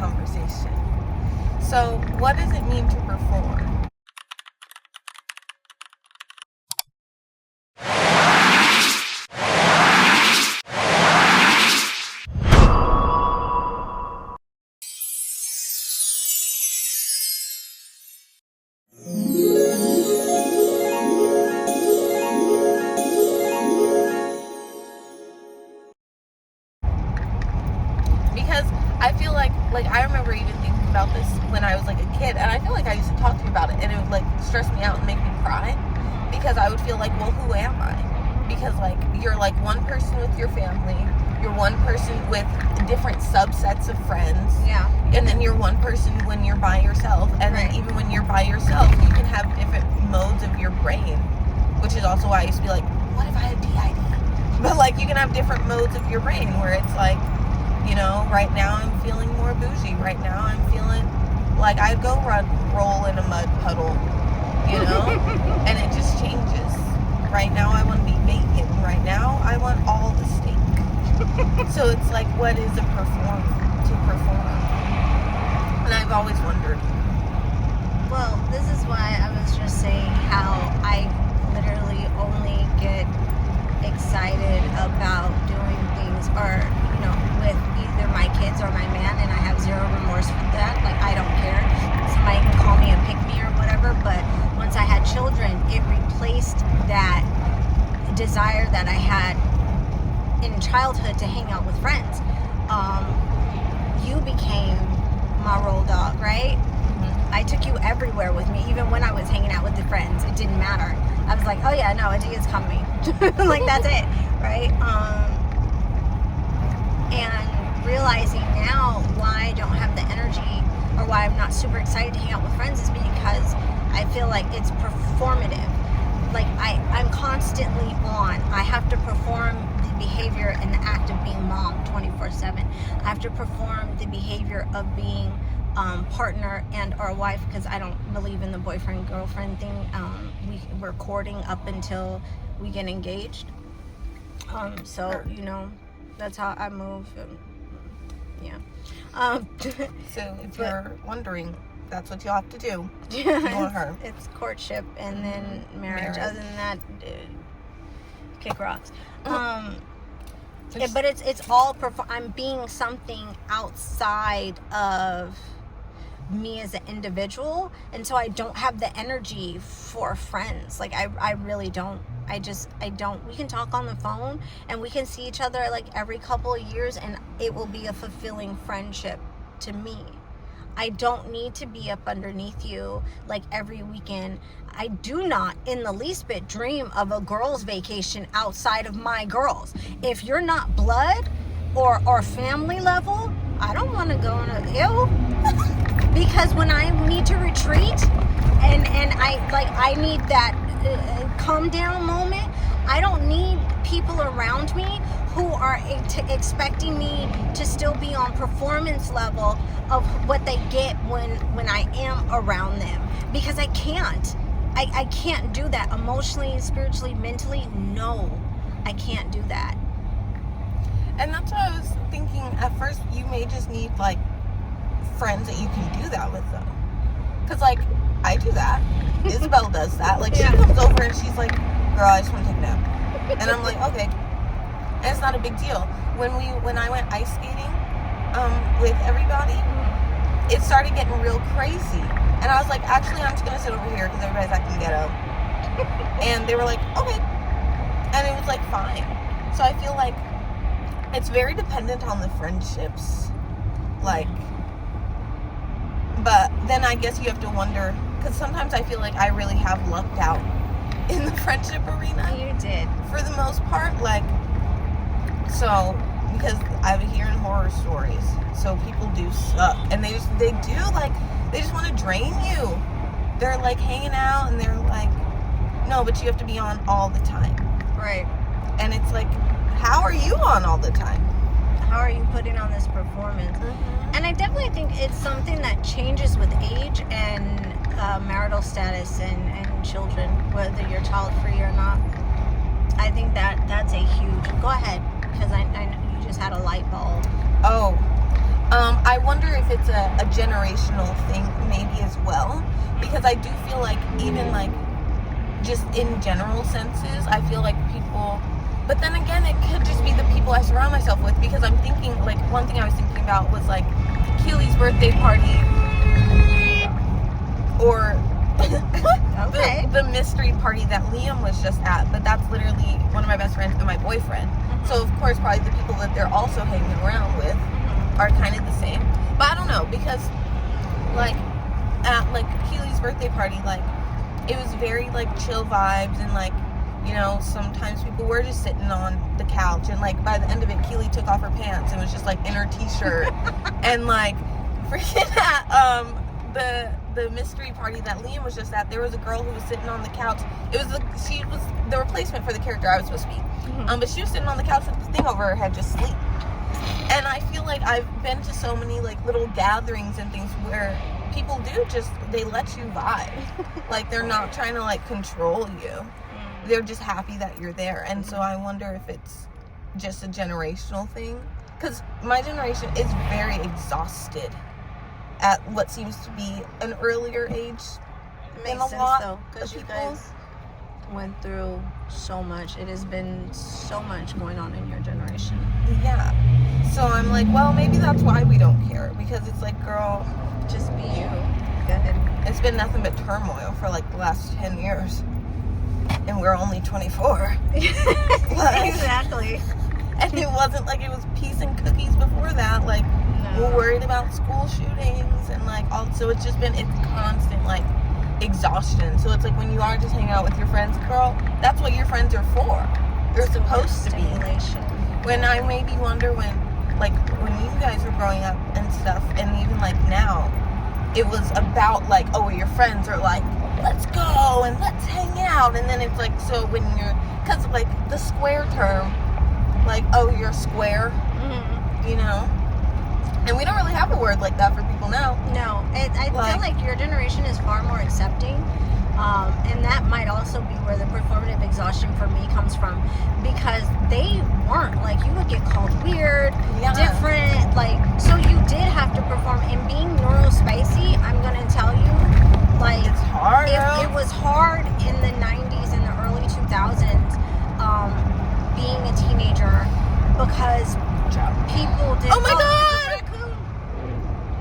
conversation. So, what does it mean to perform? Because I feel like I remember even thinking about this when I was like a kid, and I feel like I used to talk to you about it, and it would like stress me out and make me cry, because I would feel like, well, who am I? Because like you're like one person with your family, you're one person with different subsets of friends, Yeah. and then you're one person when you're by yourself, and Right. then even when you're by yourself, you can have different modes of your brain, which is also why I used to be like, what if I had DID? But like you can have different modes of your brain where it's like, you know, right now I'm feeling more bougie. Right now I'm feeling like I'd go roll in a mud puddle, you know? And it just changes. Right now I want to be vegan. Right now I want all the steak. So it's like, what is to perform? And I've always wondered. Well, this is why I was just saying how I literally only get excited about doing things or, you know, with either my kids or my man, and I have zero remorse for that. Like, I don't care. Somebody can call me a pick-me or whatever, but once I had children, it replaced that desire that I had in childhood to hang out with friends. You became my road dog, right? Mm-hmm. I took you everywhere with me, even when I was hanging out with the friends. It didn't matter. I was like, oh yeah, no, Adia's coming. Like, that's it, right? And realizing now why I don't have the energy or why I'm not super excited to hang out with friends is because I feel like it's performative. Like, I'm constantly on. I have to perform the behavior and the act of being mom 24/7. I have to perform the behavior of being partner and or wife, because I don't believe in the boyfriend girlfriend thing. We're courting up until we get engaged. So you know, that's how I move. Yeah. So if you're wondering, that's what you'll have to do. You want her. It's courtship and then marriage. Other than that, kick rocks. Yeah, but it's all I'm being something outside of me as an individual, and so I don't have the energy for friends. Like, I really don't. I don't. We can talk on the phone and we can see each other like every couple of years, and it will be a fulfilling friendship to me. I don't need to be up underneath you like every weekend. I do not in the least bit dream of a girls' vacation outside of my girls. If you're not blood or family level, I don't want to go on a because when I need to retreat and I need that calm down moment, I don't need people around me who are expecting me to still be on performance level of what they get when I am around them, because I can't. I can't do that emotionally, spiritually, mentally. No, I can't do that. And that's what I was thinking at first. You may just need like friends that you can do that with them. Because like I do that. Isabel does that. Like she comes over and she's like, girl, I just want to take a nap. And I'm like, okay. And it's not a big deal. When I went ice skating with everybody, it started getting real crazy. And I was like, actually, I'm just going to sit over here because everybody's acting ghetto. And they were like, okay. And it was like, fine. So I feel like it's very dependent on the friendships. Like, but then I guess you have to wonder, because sometimes I feel like I really have lucked out in the friendship arena. You did. For the most part, like, so, because I've been hearing horror stories, so people do suck, and they just want to drain you. They're like hanging out, and they're like, no, but you have to be on all the time. Right. And it's like, how are you on all the time? How are you putting on this performance? Mm-hmm. And I definitely think it's something that changes with age and marital status and children, whether you're child free or not. I think that's a huge. Go ahead, because I know you just had a light bulb. Oh, I wonder if it's a generational thing maybe as well, because I do feel like even like just in general senses, I feel like people, but then again, it could just be the people I surround myself with, because I'm thinking, like, one thing I was thinking about was like Keely's birthday party, or Okay. the mystery party that Liam was just at, but that's literally one of my best friends and my boyfriend. So of course probably the people that they're also hanging around with are kind of the same. But I don't know, because like at like Keely's birthday party, like it was very like chill vibes, and like, you know, sometimes people were just sitting on the couch, and like by the end of it Keely took off her pants and was just like in her t-shirt. And like freaking at the mystery party that Liam was just at, there was a girl who was sitting on the couch. She was the replacement for the character I was supposed to be. But she was sitting on the couch with the thing over her head, just sleep. And I feel like I've been to so many like little gatherings and things where people do just, they let you vibe. Like they're not trying to like control you. They're just happy that you're there. And so I wonder if it's just a generational thing. Because my generation is very exhausted at what seems to be an earlier age. It makes sense though, because you guys went through so much. It has been so much going on in your generation. Yeah. So I'm like, well, maybe that's why we don't care, because it's like, girl, Just be you. Go ahead. it's been nothing but turmoil for like the last 10 years. And we're only 24. Exactly. And it wasn't like it was peace and cookies before that. Like, we're worried about school shootings and like all. So it's just been, it's constant like exhaustion. So it's like when you are just hanging out with your friends, girl, that's what your friends are for. They're supposed to be. Stimulation. When I maybe wonder when you guys were growing up and stuff, and even like now, it was about like, oh, your friends are like, let's go and let's hang out. And then it's like, so when you're, because like the square term, like, oh, you're square, you know? And we don't really have a word like that for people now. No, I feel like your generation is far more accepting, and that might also be where the performative exhaustion for me comes from, because they weren't, like, you would get called weird, different, like, so you did have to perform, and being neurospicy, I'm gonna tell you, like, It's hard. it was hard in the 90s and the early 2000s, being a teenager, because people did. Oh my God! It's a raccoon.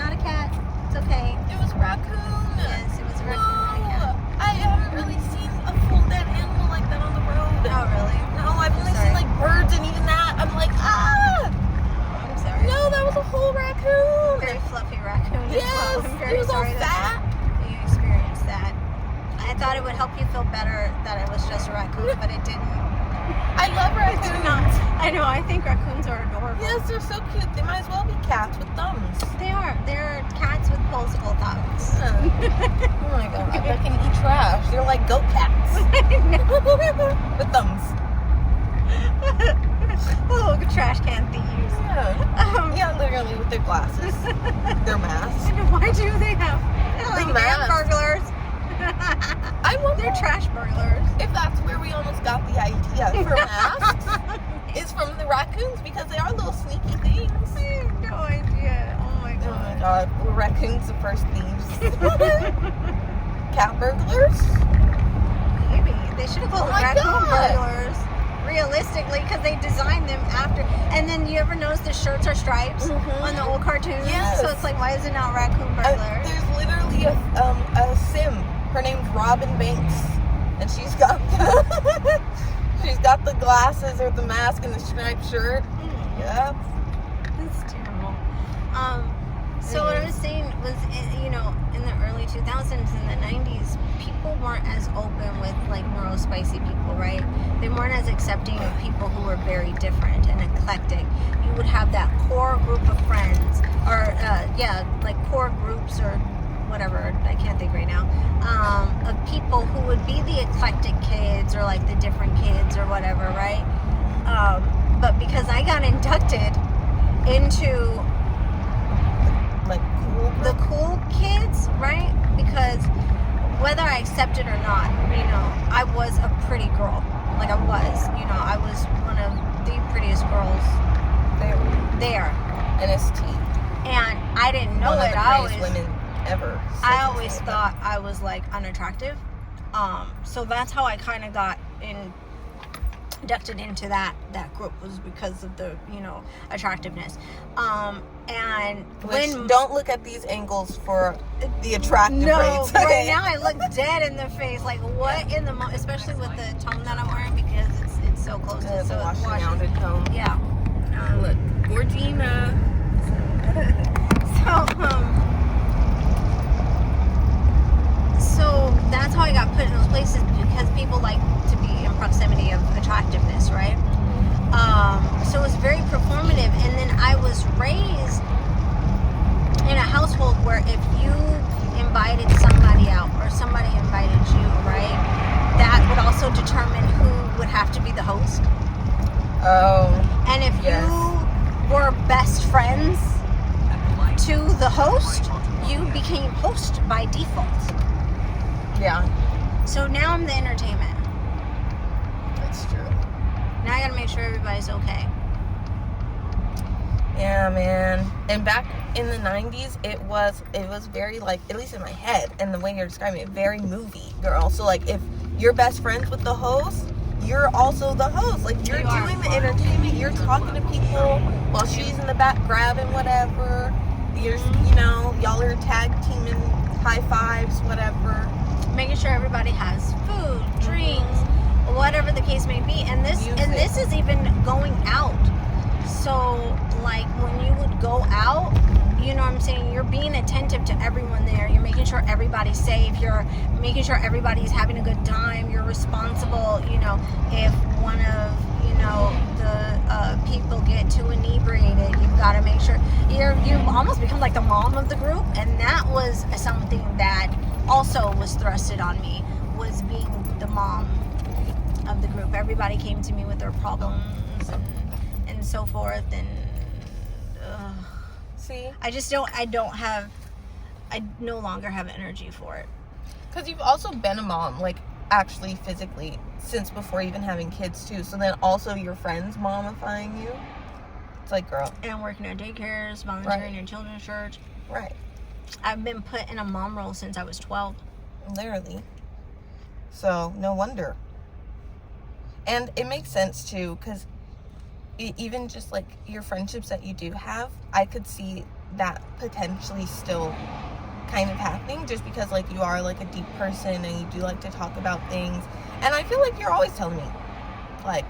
Not a cat. It's okay. It was a raccoon. Yes, it was a raccoon. No, I haven't really seen a full dead animal like that on the road. Oh, really? No, I've only seen like birds, and even that, I'm like, ah! I'm sorry. No, that was a whole raccoon. Very fluffy raccoon. as Yes, well. I'm very it was all sorry fat. that you experienced that. I thought it would help you feel better that it was just a raccoon, but it didn't. I love It did not. raccoons. I know. I think raccoons are adorable. Yes, they're so cute. They might as well be cats with thumbs. They are. They're cats with posable thumbs. Oh my god, they can eat trash. They're like goat cats. With thumbs. Oh, trash can thieves. Yeah, literally with their glasses. Their masks. Why do they have? They're like masks. burglars. I wonder They're trash burglars. if that's where we almost got the idea for masks. Is from the raccoons, because they are little sneaky things. I have no idea. Oh my Oh my god. god, were raccoons the first thieves? Cat burglars? Maybe. They should have called Oh them my raccoon God. burglars. Realistically, because they designed them after. And then you ever notice the shirts are stripes on the old cartoons? Yes. So it's like, why is it not raccoon burglar? There's literally a sim. Her name's Robin Banks, and she's got she's got the glasses or the mask and the striped shirt. Yep. That's terrible. So what I was saying was, you know, in the early 2000s and the 90s, people weren't as open with like neurospicy people, right? They weren't as accepting of people who were very different and eclectic. You would have that core group of friends, or like core groups or whatever, I can't think right now, of people who would be the eclectic kids or like the different kids or whatever, right? But because I got inducted into Like cool. the cool kids, right? Because whether I accepted or not, you know, I was a pretty girl. Like I was, you know, I was one of the prettiest girls there. NST. And I didn't know One of it. the greatest women ever. I always thought I was like unattractive. So that's how I kind of got inducted into that group, was because of the, you know, attractiveness. And when don't look at these angles for the attractive rates. Right now I look dead in the face. Like, what in the especially with the tone that I'm wearing, because it's so close to the washing tone. Yeah. Look, Gorgina. So that's how I got put in those places, because people like to be in proximity of attractiveness, right? So it was very performative. And then I was raised in a household where if you invited somebody out or somebody invited you, right, that would also determine who would have to be the host. Oh. And if you were best friends to the host, you became host by default. Yeah. So now I'm the entertainment. That's true. Now I gotta make sure everybody's okay. Yeah, man. And back in the 90s, it was very, like, at least in my head, and the way you're describing it, very movie girl. So, like, if you're best friends with the host, you're also the host. Like, you're doing the entertainment. You're talking to people while she's in the back grabbing whatever. You're, you know, y'all are tag teaming, high fives, whatever. Making sure everybody has food, drinks, whatever the case may be. And this is even going out. So, like, when you would go out, you know what I'm saying, you're being attentive to everyone there. You're making sure everybody's safe. You're making sure everybody's having a good time. You're responsible. You know, if one of, you know, the people get too inebriated, you've got to make sure you almost become like the mom of the group. And that was something that also was thrusted on me, was being the mom of the group. Everybody came to me with their problems and so forth, and see, I no longer have energy for it. Because you've also been a mom, like, actually physically, since before even having kids too. So then also your friends mommifying you. It's like, girl. And working at daycares, volunteering in children's church. Right. I've been put in a mom role since I was 12. Literally. So, no wonder. And it makes sense too, because even just like your friendships that you do have, I could see that potentially still kind of happening, just because like you are like a deep person and you do like to talk about things. And I feel like you're always telling me, like,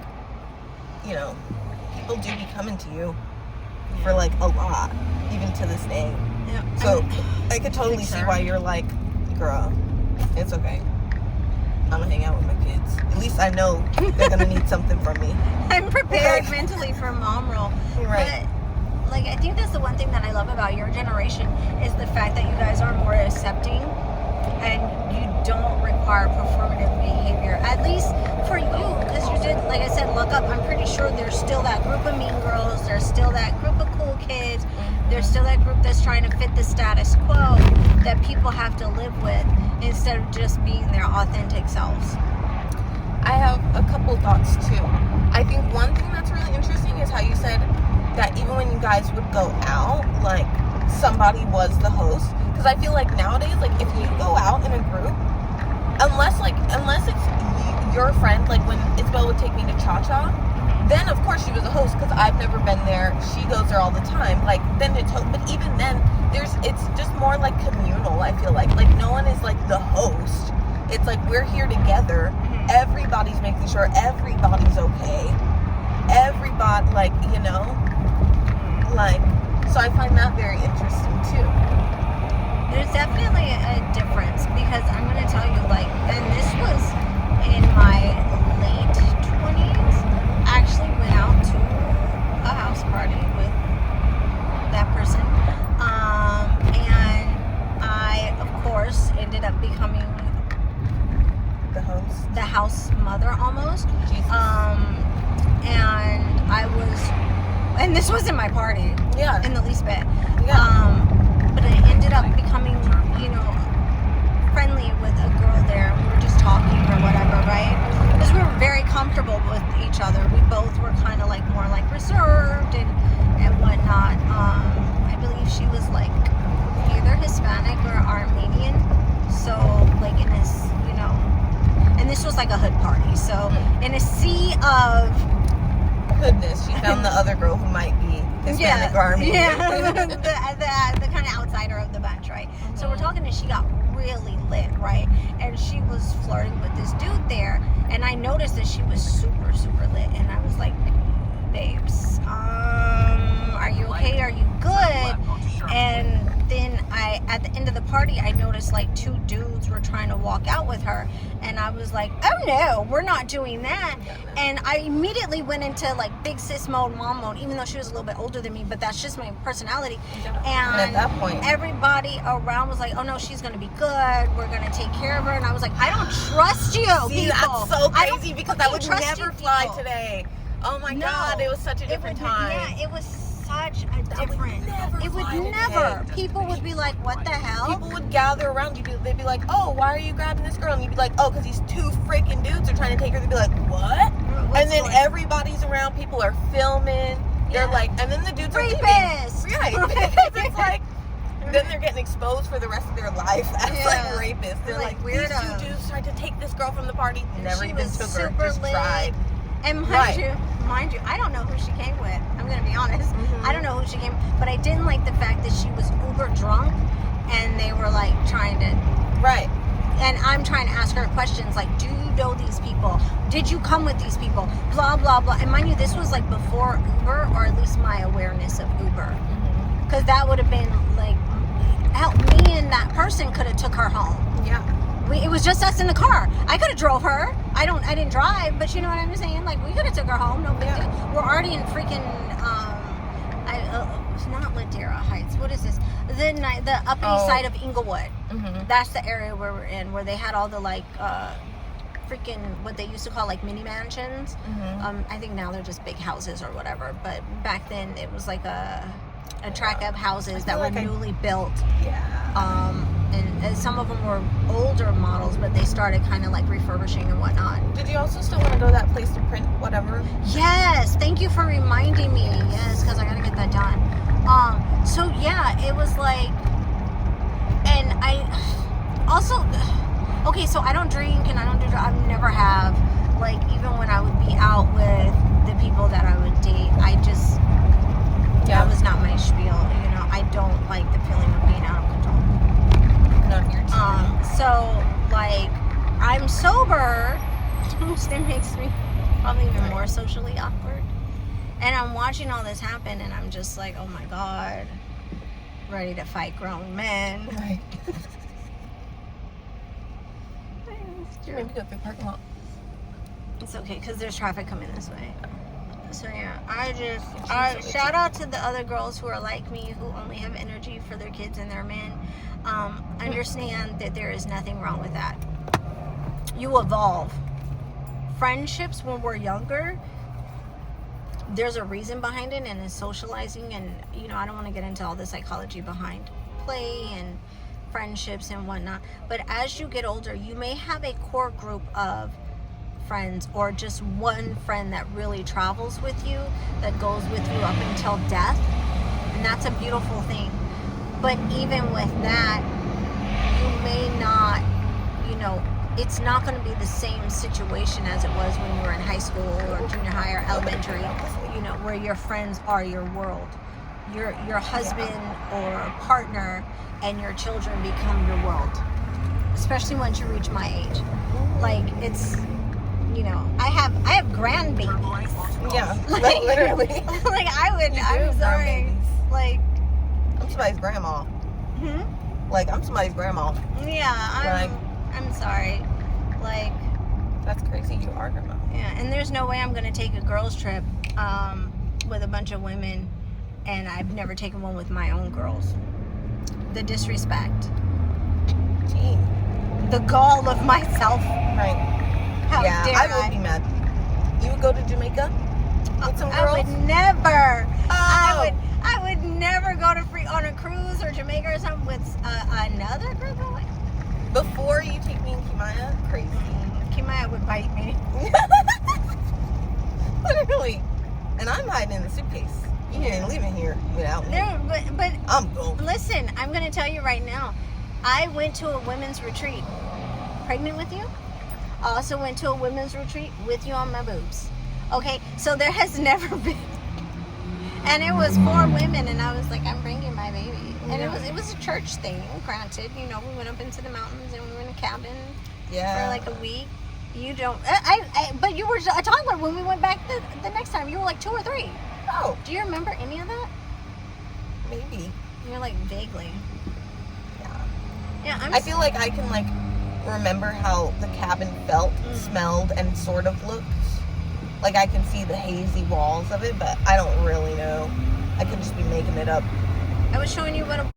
you know, people do be coming to you for like a lot, even to this day. Yeah. So I could totally see why you're like, girl, it's okay. I'm gonna hang out with my kids. At least I know they're gonna need something from me. I'm prepared mentally for mom role. Right. But, like, I think that's the one thing that I love about your generation, is the fact that you guys are more accepting and you don't require performative behavior. At least for you, because you did, like I said, look up. I'm pretty sure there's still that group of mean girls. There's still that group of cool kids. There's still that group that's trying to fit the status quo that people have to live with, instead of just being their authentic selves. I have a couple thoughts too. I think one thing that's really interesting is how you said that even when you guys would go out, like, somebody was the host. Because I feel like nowadays, like, if you go out in a group, unless it's your friend, like when Isabel would take me to Cha Cha, then of course she was a host, because I've never been there. She goes there all the time. Like, then it's host. But even then, it's just more like communal, I feel like. Like, no one is like the host. It's like, we're here together. Everybody's making sure everybody's okay. Everybody, like, you know, like, so I find that very interesting too. There's definitely a difference, because I'm going to tell you, like, and this was in my late 20s, I actually went out to a house party with that person, and I, of course, ended up becoming the house mother almost. And I was, and this wasn't my party, in the least bit. But I ended up becoming, you know, friendly with a girl there. We were just talking or whatever, right? Because we were very comfortable with each other. We both were kind of like more like reserved, and just like a hood party. So in a sea of goodness, she found the other girl who might be Hispanic Army. Yeah, the kind of outsider of the bunch, right? So we're talking, and she got really lit, right? And she was flirting with this dude there, and I noticed that she was super, super lit, and I was like, babes, are you okay? Are you good? And then at the end of the party, I noticed like 2 dudes were trying to walk out with her, and I was like, oh no, we're not doing that. And I immediately went into like big sis mode, mom mode, even though she was a little bit older than me, but that's just my personality. And at that point, everybody around was like, oh no, she's gonna be good, we're gonna take care of her. And I was like, I don't trust you. See, people. that's so crazy, because I would trust never you fly people. today. Oh my God, it was such a different time. Yeah, it was such a different. It would never. People would be like, "What the hell?" People would gather around you. They'd be like, "Oh, why are you grabbing this girl?" And you'd be like, "Oh, because these 2 freaking dudes are trying to take her." They'd be like, "What?" And then everybody's around. People are filming. They're like, and then the dudes are leaving. Right. It's like, then they're getting exposed for the rest of their life as like rapists. They're like, weirdos. These 2 dudes tried to take this girl from the party. Never she even was took her. super Just lit. tried. And mind you, I don't know who she came with. I'm gonna be honest. I don't know who she came, but I didn't like the fact that she was uber drunk, and they were like trying to. Right. And I'm trying to ask her questions like, do you know these people? Did you come with these people? Blah blah blah. And mind you, this was like before Uber, or at least my awareness of Uber, because that would have been like, help me and that person could have took her home. Yeah. It was just us in the car. I could have drove her. I didn't drive, but you know what I'm saying? Like, we could have took her home. No big deal. We're already in freaking, it's not Ladera Heights. What is this? The Upper East Side of Inglewood. That's the area where we're in, where they had all the like, freaking what they used to call like mini mansions. I think now they're just big houses or whatever. But back then it was like a tract of houses that were newly built. Yeah. And some of them were older models, but they started kind of like refurbishing and whatnot. Did you also still want to go to that place to print whatever? Yes, thank you for reminding me. Yes, because I gotta get that done. So yeah, it was like, and I also, okay, so I don't drink and I don't do drugs. I never have. Like, even when I would be out with the people that I would date, I just, that was not my spiel. You know, I don't like the feeling of being out of control. So like, I'm sober, which then makes me probably even more socially awkward. And I'm watching all this happen, and I'm just like, oh my God, ready to fight grown men. Right. Maybe go through the parking lot. It's okay, because there's traffic coming this way. So yeah, shout out to the other girls who are like me, who only have energy for their kids and their men. Understand that there is nothing wrong with that. You evolve. Friendships when we're younger, there's a reason behind it, and it's socializing, and you know, I don't want to get into all the psychology behind play and friendships and whatnot, but as you get older, you may have a core group of friends, or just one friend that really travels with you, that goes with you up until death, and that's a beautiful thing. But even with that, you may not, you know, it's not going to be the same situation as it was when you were in high school or junior high or elementary, you know, where your friends are your world. Your husband or partner and your children become your world, especially once you reach my age. Like, it's, you know, I have grandbabies. Yeah, like, literally. Like, I'm sorry. Like, I'm somebody's grandma. Like, I'm somebody's grandma. Yeah, I'm sorry. Like, that's crazy. You are grandma. Yeah, and there's no way I'm gonna take a girls trip with a bunch of women, and I've never taken one with my own girls. The disrespect. Gee. The gall of myself. Right. How dare I would be mad. You would go to Jamaica with some girls? I would never. Oh. I would never go on a cruise or Jamaica or something with another group of women. Before you take me and Kimaya, crazy. Kimaya would bite me. Literally. And I'm hiding in the suitcase. You ain't leaving here without me. But I'm going. Listen, I'm going to tell you right now. I went to a women's retreat. Pregnant with you? I also went to a women's retreat with you on my boobs. Okay, so there has never been, and it was 4 women, and I was like, I'm bringing my baby, and it was a church thing. Granted, you know, we went up into the mountains and we were in a cabin for like a week. You don't, but you were a toddler when we went back the next time. You were like 2 or 3. Oh, Do you remember any of that? maybe. You're like vaguely. Yeah, I feel like I can like remember how the cabin felt, smelled, and sort of looked. Like I can see the hazy walls of it, but I don't really know. I could just be making it up. I was showing you what a